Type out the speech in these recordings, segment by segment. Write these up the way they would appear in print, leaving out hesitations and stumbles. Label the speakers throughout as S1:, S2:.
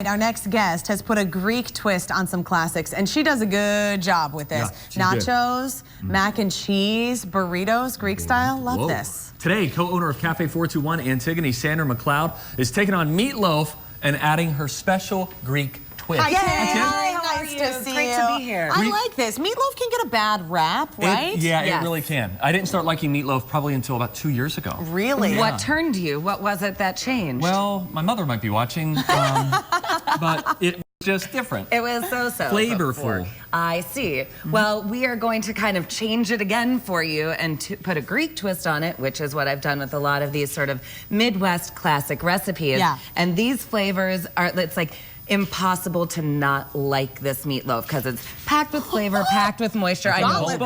S1: right, our next guest has put a Greek twist on some classics, and she does a good job with this.
S2: Yeah,
S1: nachos, mac and cheese, burritos, Greek style. Love this.
S2: Today, co-owner of Kafe 421, Antigoni Sander McCloud, is taking on meatloaf and adding her special Greek twist.
S1: Hi, Tim.
S3: How are
S1: Nice
S3: you?
S1: to see
S3: Great
S1: you.
S3: to be here.
S1: I like this. Meatloaf can get a bad rap, right?
S2: It really can. I didn't start liking meatloaf probably until about 2 years ago.
S1: Really?
S2: Yeah.
S3: What turned you? What was it that changed?
S2: Well, my mother might be watching, but it was just different.
S3: It was so
S2: flavorful.
S3: Before. I see. Well, we are going to kind of change it again for you and to put a Greek twist on it, which is what I've done with a lot of these sort of Midwest classic recipes.
S1: Yeah.
S3: And these flavors are, it's like impossible to not like this meatloaf because it's packed with flavor, packed with moisture. I know,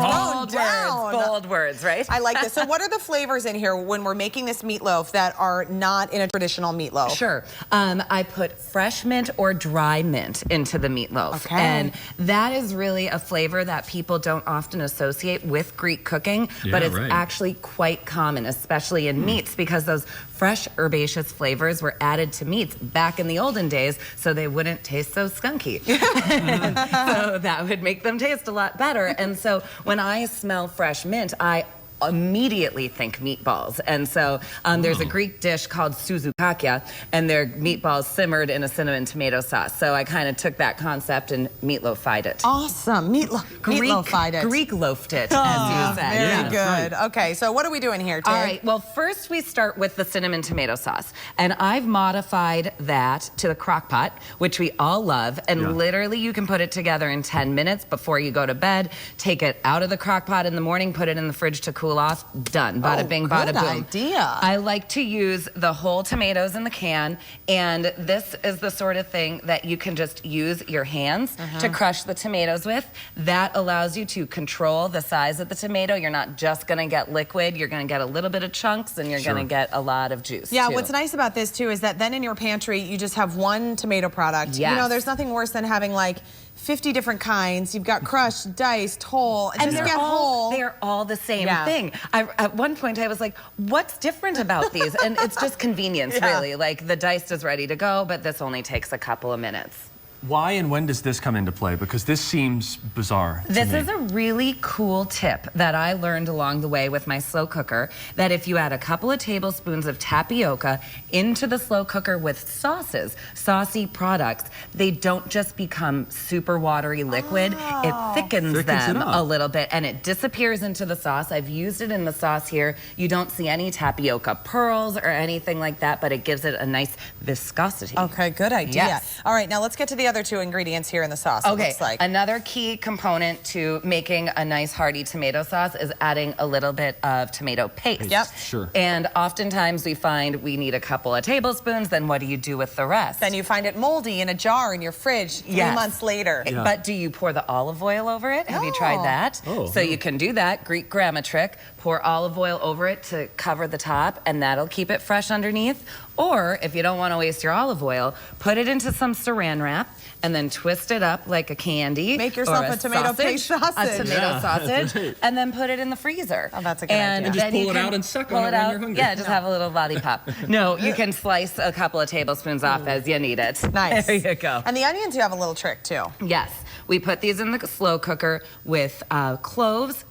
S3: bold words, right?
S1: I like this. So what are the flavors in here when we're making this meatloaf that are not in a traditional meatloaf?
S3: Sure. I put fresh mint or dry mint into the meatloaf.
S1: Okay.
S3: And that is really a flavor that people don't often associate with Greek cooking, but it's actually quite common, especially in meats, because those fresh herbaceous flavors were added to meats back in the olden days so they wouldn't taste so skunky. So that would make them taste a lot better. And so when I smell fresh mint, I immediately think meatballs. And so there's a Greek dish called souzoukakia, and they're meatballs simmered in a cinnamon tomato sauce. So I kind of took that concept and meatloafied it.
S1: Awesome. Meatloafied it.
S3: Greek-loafed it, as you said.
S1: Very good. Okay, so what are we doing here, Tig?
S3: All right, well, first we start with the cinnamon tomato sauce. And I've modified that to the crock pot, which we all love. And literally you can put it together in 10 minutes before you go to bed. Take it out of the crock pot in the morning, put it in the fridge to cool off. Done. Bada bing, bada boom.
S1: Good idea.
S3: I like to use the whole tomatoes in the can, and this is the sort of thing that you can just use your hands to crush the tomatoes with. That allows you to control the size of the tomato. You're not just going to get liquid. You're going to get a little bit of chunks, and you're going to get a lot of juice.
S1: Yeah,
S3: too.
S1: what's nice about this too is that then in your pantry you just have one tomato product.
S3: Yes.
S1: You know, there's nothing worse than having like 50 different kinds. You've got crushed, diced, whole, and just get whole.
S3: They're all the same thing. At one point I was like, what's different about these? And it's just convenience, really. Like the diced is ready to go, but this only takes a couple of minutes.
S2: Why and when does this come into play? Because this seems bizarre to me.
S3: This is a really cool tip that I learned along the way with my slow cooker, that if you add a couple of tablespoons of tapioca into the slow cooker with sauces, saucy products, they don't just become super watery liquid. It thickens them a little bit and it disappears into the sauce. I've used it in the sauce here. You don't see any tapioca pearls or anything like that, but it gives it a nice viscosity.
S1: Okay, good idea.
S3: Yes.
S1: All right, now let's get to the other two ingredients here in the sauce. It looks like.
S3: Another key component to making a nice hearty tomato sauce is adding a little bit of tomato paste.
S1: Yep.
S2: Sure.
S3: And oftentimes we find we need a couple of tablespoons, then what do you do with the rest?
S1: Then you find it moldy in a jar in your fridge 3 months later.
S2: Yeah.
S3: But do you pour the olive oil over it? Have you tried that? So you can do that. Greek grandma trick. Pour olive oil over it to cover the top, and that'll keep it fresh underneath. Or if you don't want to waste your olive oil, put it into some saran wrap and then twist it up like a candy.
S1: Make yourself a tomato paste sausage.
S3: A tomato sausage, and then put it in the freezer.
S1: Oh, that's a good idea.
S2: And just pull it out and suck on it when you're hungry.
S3: Yeah, just have a little lollipop. No, you can slice a couple of tablespoons off as you need it.
S1: Nice.
S3: There you go.
S1: And the onions, you have a little trick too.
S3: Yes, we put these in the slow cooker with cloves,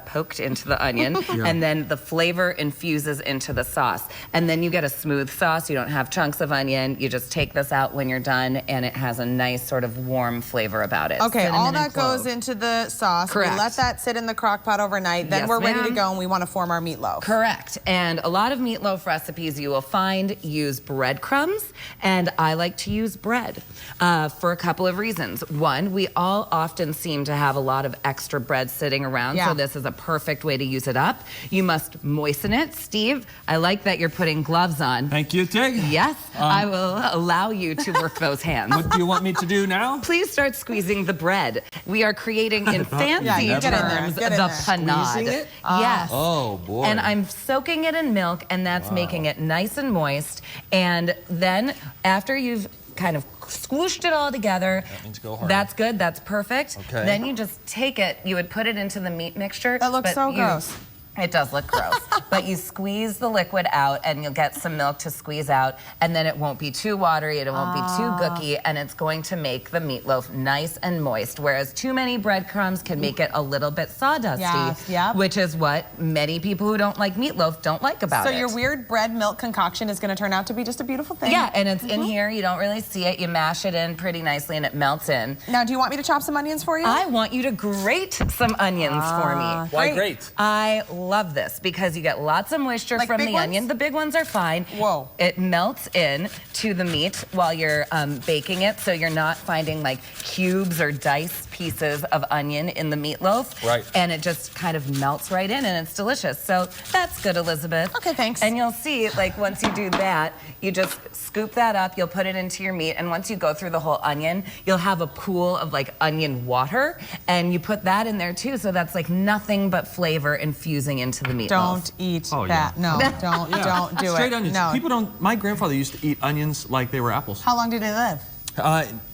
S3: poked into the onion, and then the flavor infuses into the sauce. And then you get a smooth sauce. You don't have chunks of onion. You just take this out when you're done, and it has a nice sort of warm flavor about it.
S1: Okay, all that goes into the sauce.
S3: Correct.
S1: We let that sit in the crock pot overnight. Then we're ready to go, and we want to form our meatloaf.
S3: Correct. And a lot of meatloaf recipes you will find use breadcrumbs, and I like to use bread for a couple of reasons. One, we all often seem to have a lot of extra bread sitting around. So this is a perfect way to use it up. You must moisten it. Steve, I like that you're putting gloves on.
S2: Thank you, Tig.
S3: Yes, I will allow you to work those hands.
S2: What do you want me to do now?
S3: Please start squeezing the bread. We are creating, in fancy terms, the panade.
S2: Squeezing it?
S3: Yes.
S2: Oh, boy.
S3: And I'm soaking it in milk, and that's making it nice and moist. And then after you've kind of squooshed it all together.
S2: That means go hard.
S3: That's good. That's perfect.
S2: Okay.
S3: Then you just take it. You would put it into the meat mixture.
S1: That looks so gross.
S3: It does look gross. But you squeeze the liquid out and you'll get some milk to squeeze out, and then it won't be too watery, it won't be too gooky, and it's going to make the meatloaf nice and moist, whereas too many breadcrumbs can make it a little bit sawdusty, which is what many people who don't like meatloaf don't like about it.
S1: So your weird bread milk concoction is going to turn out to be just a beautiful thing.
S3: Yeah, and it's in here, you don't really see it, you mash it in pretty nicely and it melts in.
S1: Now, do you want me to chop some onions for you?
S3: I want you to grate some onions for me.
S2: Why grate?
S3: I love this because you get lots of moisture from the onion. The big ones are fine.
S1: Whoa.
S3: It melts in to the meat while you're baking it, so you're not finding like cubes or diced pieces of onion in the meatloaf.
S2: Right.
S3: And it just kind of melts right in and it's delicious. So that's good, Elizabeth.
S1: Okay, thanks.
S3: And you'll see, like, once you do that, you just scoop that up, you'll put it into your meat, and once you go through the whole onion, you'll have a pool of like onion water, and you put that in there too, so that's like nothing but flavor infusing into the meatloaf.
S1: Don't eat that. No, don't do it.
S2: Straight onions.
S1: No.
S2: People don't. My grandfather used to eat onions like they were apples.
S1: How long did he live?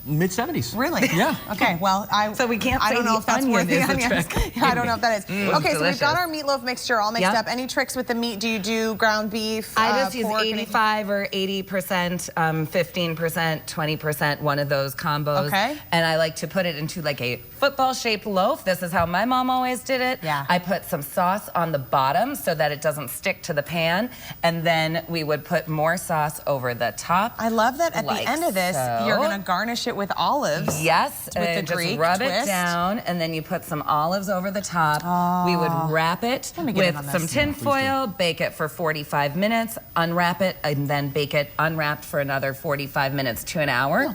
S2: Mid-70s.
S1: Really?
S2: Yeah.
S1: Okay, well,
S3: So we can't
S1: I
S3: say
S1: don't know
S3: the
S1: if that's
S3: onion
S1: worth the
S3: is the
S1: onions.
S3: trick.
S1: Yeah, I don't know if that is. Okay, so we've got
S3: delicious.
S1: our meatloaf mixture all mixed up. Any tricks with the meat? Do you do ground beef,
S3: I just use
S1: pork,
S3: 85 or 80%, 15%, 20%, one of those combos.
S1: Okay.
S3: And I like to put it into like a football-shaped loaf. This is how my mom always did it.
S1: Yeah.
S3: I put some sauce on the bottom so that it doesn't stick to the pan, and then we would put more sauce over the top.
S1: I love that at
S3: like
S1: the end of this,
S3: so.
S1: you're going to garnish it with olives.
S3: Yes,
S1: With the
S3: and just
S1: Greek
S3: rub it
S1: twist.
S3: down, and then you put some olives over the top. We would wrap it
S1: Let me get in
S3: with
S1: on
S3: some
S1: this.
S3: tin foil, bake it for 45 minutes, unwrap it, and then bake it unwrapped for another 45 minutes to an hour.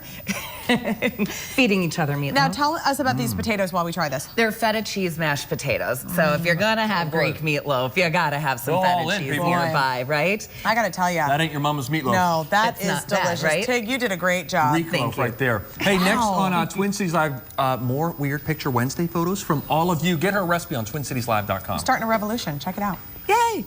S3: Feeding each other meatloaf.
S1: Now tell us about these potatoes while we try this.
S3: They're feta cheese mashed potatoes. So if you're gonna have Greek meatloaf, you gotta have some
S2: Go all
S3: feta
S2: in,
S3: cheese
S2: people.
S3: nearby, right?
S1: I got to tell you.
S2: That ain't your mama's meatloaf.
S1: No, that
S3: It's
S1: is
S3: not bad,
S1: delicious.
S3: right?
S1: Tig, you did a great job.
S2: Greekloaf right there. Hey, next on Twin Cities Live, more Weird Picture Wednesday photos from all of you. Get her recipe on TwinCitiesLive.com.
S1: Starting a revolution. Check it out.
S3: Yay!